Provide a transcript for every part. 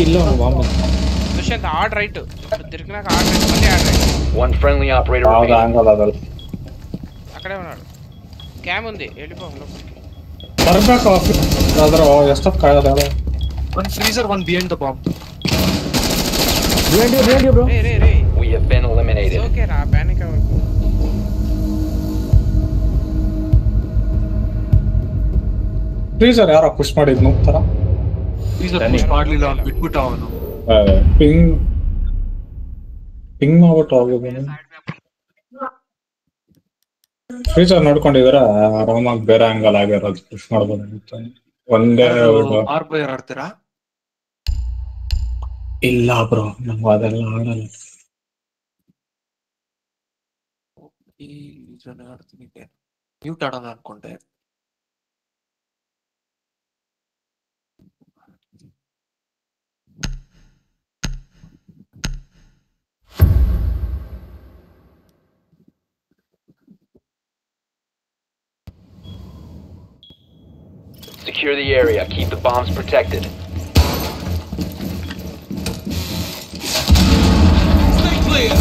ಇಲ್ಲ ಬಾಂಬ್ ದುಷ್ಯಂತ್ ಆಡ್ ರೈಟ್ ತಿರ್ಕನಾಗ ಆಡ್ ರೈಟ್ ಮನೆ ಆಡ್ ರೈಟ್ One friendly operator ಹೌದಾ remaining. ಹಂಗಲ್ಲ ಅದಲ್ಲ అక్కడే ఉన్నాడు క్యామ్ ఉంది వెళ్ళిపో లోపలికి ಬರ್ಬೇಕು ಅದ್ರ ಎಷ್ಟೊತ್ತು ಕಾಯೋದು ಹೇಳು One freezer, one behind the bomb. behind you bro ray We have been eliminated. Okay రా ప్యానిక్ అవ్వకు ಫ್ರೀಸರ್ ಯಾರೋ ಪುಷ್ ಮಾಡಿದ್ ನುಗ್ತಾರ Freezer push ಮಾಡ್ಲಿಲ್ಲ ಅವ್ನು ಬಿಟ್ಬಿಟ್ಟ ಅವನು. ಪಿಂಗ್ ಮಾಡ್ಬಿಟ್ಟು ಹೋಗಿದ್ದೀನಿ ಫ್ರೀಸರ್ ನೋಡ್ಕೊಂಡಿದ್ರ ಆರಾಮಾಗಿ ಬೇರೆ ಆಂಗಲ್ ಆಗಿರೋದು ಪುಷ್ ಮಾಡ್ಬೋದು ಅಂತ ಒಂದೇ ಆರ್ಬೈರ್ ಆಡ್ತೀರಾ? ಇಲ್ಲ ಬ್ರೋ ನಂಗೆ ಅದೆಲ್ಲ ಆಡಲ್ಲ ಈ ಜನ ಆಡ್ತೀನಿ ಮ್ಯೂಟ್ ಆಡೋಣ ಅನ್ಕೊಂಡೆ. Secure the area. Keep the bombs protected. Stay clear.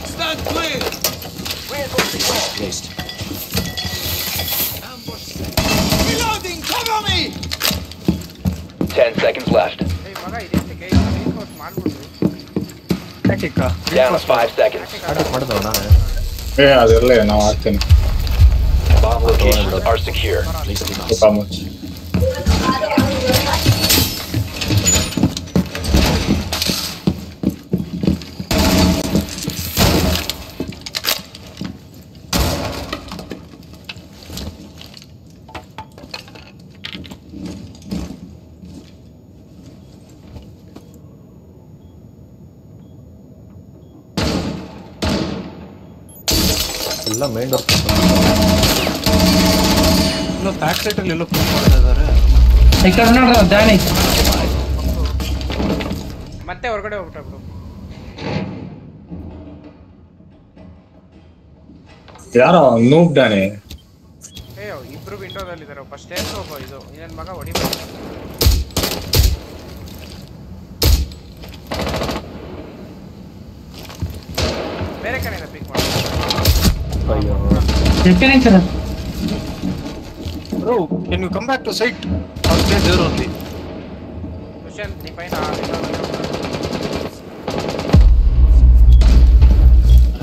Stand clear. Reloading. Cover me. 10 seconds left. ಏ ಮಗ ಇದೆಂತ ಕೈ ಕೋರ್ಸ್ ಮಾಡ್ಬಿಡು Down to 5 seconds. ಮಾಡಿದವ ನಾನು ಅದಿರಲಿ ನಾವು ಆಗ್ತೀನಿ Bomb locations are secure. ಎಲ್ಲ ಮೈಂಡ್ ವರ್ಕ್ ಇಲ್ಲ ಬ್ಯಾಕ್ ಸೈಡ್ ಅಲ್ಲಿ ಎಲ್ಲೋ ಪುಷ್ ಮಾಡ್ತಾ ಇದ್ದಾರೆ. ఇక్కడ ఉన్నాడు డానీ ಮತ್ತೆ ಹೊರಗಡೆ ಹೋಗ್ಬಿಟ್ಟ ಬ್ರೋ ಯಾರೋ ನೂಬ್ ಡ್ಯಾನಿ ಏ ಇಬ್ರು ವಿಂಡೋದಲ್ಲಿ ಇದಾರೆ ಒಬ್ಬ ಸ್ಟೇರ್ಸ್ ಒಬ್ಬ ಇದು ನನ್ನ ಮಗ ಹೊಡಿಬೇಕು ಬೇರೆ ಕಡೆಯಿಂದ ಪಿಕ್ ಮಾಡಿ ಅಯ್ಯೋ ఎక్కడే sir Bro, can you come back to site? I'll stay there only. Dushyant ನೀ ಪೈನ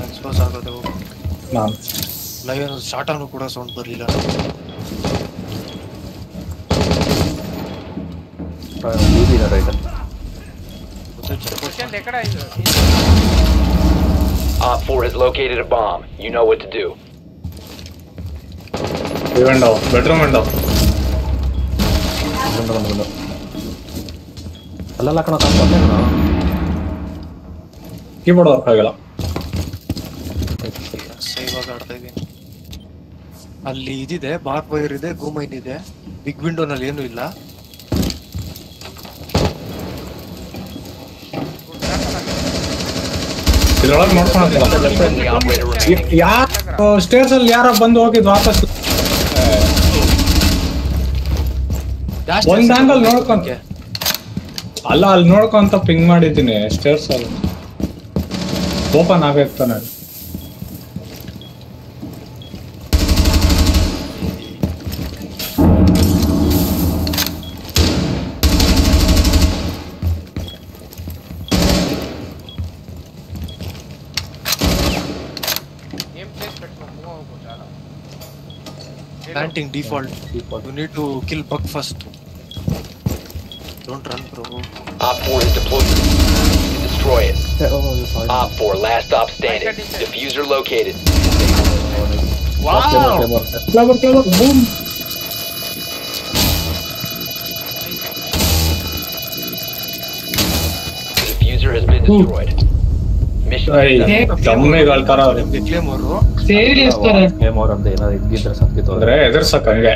ಎಕ್ಸ್ಪೋಸ್ ಆಗೋದು. ನಾನು ಲಯನ್ ಶಾಟಾನು ಕೂಡ ಸೌಂಡ್ ಬರಲಿಲ್ಲ. ಊದಿನ ರೈಟ್ ದುಷ್ಯಂತ್ ಎಕಡೆ ಇದು Op 4 has located a bomb. You know what to do. Window bedroom window ಬಂದು ಅಲ್ಲೆಲ್ಲ ಕಣ ಕಾಣ್ಬಂದೆ ಕಣ ಕೀಬೋರ್ಡ್ ವರ್ಕ್ ಆಗಿಲ್ಲ ಸೇವ್ ಆಗಿ ಆಡ್ತಾ ಇದೀನಿ. ಅಲ್ಲಿ ಇದಿದೆ ಬಾರ್ ವೈರ್ ಇದೆ ಗೂಮೈನ್ ಇದೆ ಬಿಗ್ ವಿಂಡೋನಲ್ಲಿ ಏನು ಇಲ್ಲ. ಇದ್ರೊಳಗೆ ನೋಡ್ಕೊಳತ್ತಿಲ್ಲ Friendly operator remaining. ಯಾರು ಸ್ಟೇರ್ಸ್ ಅಲ್ಲಿ ಯಾರೋ ಬಂದು ಹೋಗಿದ್ ವಾಪಸ್ ಒಂದ್ ಆಂಗಲ್ ನೋಡ್ಕೊಂತ ಅಲ್ಲ ಅಲ್ಲಿ ನೋಡ್ಕೊಂತ ಪಿಂಗ್ ಮಾಡಿದ್ದೀನಿ ಸ್ಟೇರ್ಸ್ ಅಲ್ಲಿ ಓಪನ್ ಆಗಿರ್ತಾನೆ ಗೇಮ್ ಪ್ಲೇಸ್ ಪೆಟ್ಕೊ ಮೂವ್ ಹೋಗು ಜಾಲ Planting default. You need to kill bug first. Don't run, bro. Op 4 is deployed. Destroy it. Op 4, last stop standing. Diffuser located. Wow! Clever boom The diffuser has been destroyed. Mission ಕಮ್ಮಿಗಳ ತರ Claim ಅವರು save చేస్తారు game ಅವ್ರ ಅಂತ ಏನಾದ್ರು ಇದ್ದಿದ್ರೆ ಸತ್ತಿತ್ತು ಅಂದ್ರೆ ಎದುರ್ಸಕ್ ಹಂಗೆ